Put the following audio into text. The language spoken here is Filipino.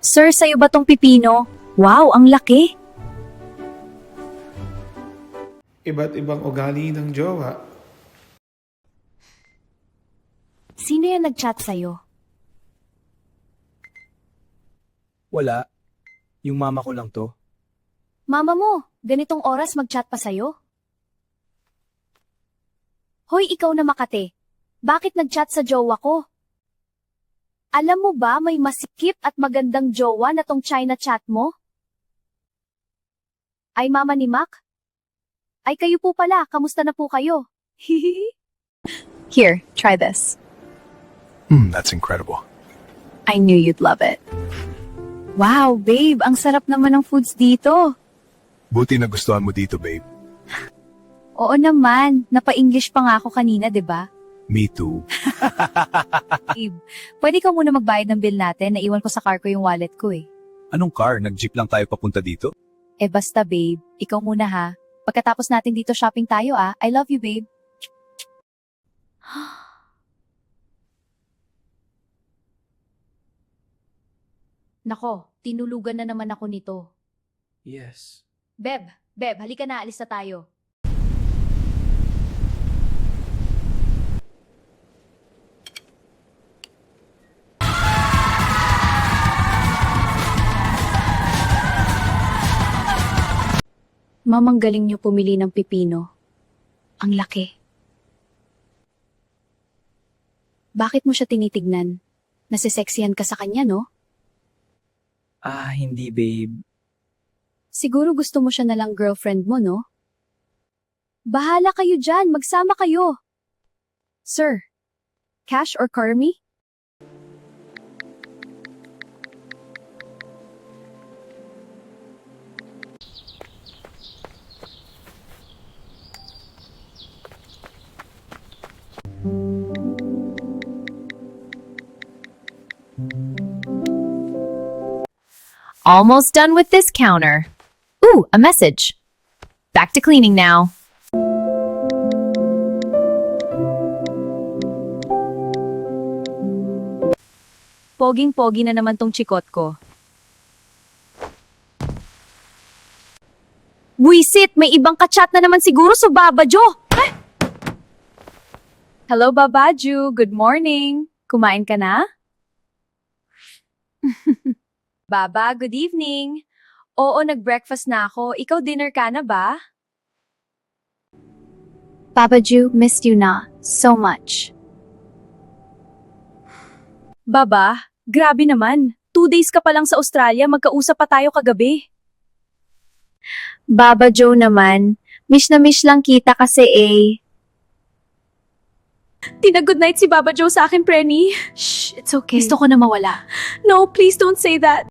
Sir, sa'yo ba tong pipino? Wow, ang laki! Iba't ibang ugali ng jowa. Sino yan nag-chat sa'yo? Wala. Yung mama ko lang to. Mama mo, ganitong oras mag-chat pa sa'yo? Hoy, ikaw na Makate. Bakit nag-chat sa jowa ko? Alam mo ba may masikip at magandang jowa na tong China chat mo? Ay mama ni Mac? Ay kayo po pala, kamusta na po kayo? Here, try this. That's incredible. I knew you'd love it. Wow, babe, ang sarap naman ng foods dito. Buti nagustuhan mo dito, babe. Oo naman, napa-English pa nga ako kanina, 'di ba? Me too. Babe, pwede ka muna magbayad ng bill natin, naiwan ko sa car ko yung wallet ko eh. Anong car? Nag-jeep lang tayo papunta dito? Eh basta babe, ikaw muna ha. Pagkatapos natin dito shopping tayo ah. I love you babe. Nako, tinulugan na naman ako nito. Yes. Beb, halika na, alis na tayo. Mamang galing niyo pumili ng pipino. Ang laki. Bakit mo siya tinitignan? Nasiseksihan ka sa kanya, no? Hindi, babe. Siguro gusto mo siya nalang girlfriend mo, no? Bahala kayo dyan, magsama kayo. Sir, cash or Carmi? Almost done with this counter. Ooh, a message. Back to cleaning now. Poging-pogi na naman tong chikot ko. Buisit! May ibang kachat na naman siguro sa Babajo! Hello, Babaju. Good morning. Kumain ka na? Baba, good evening. Oo, nag-breakfast na ako. Ikaw dinner ka na ba? Babaju, missed you na so much. Baba, grabe naman. 2 days ka pa lang sa Australia, magkausap pa tayo kagabi. Baba Joe naman, miss na miss lang kita kasi eh. Tina-good night si Baba Joe sa akin, Prenny. Shh, it's okay. Gusto ko na mawala. No, please don't say that.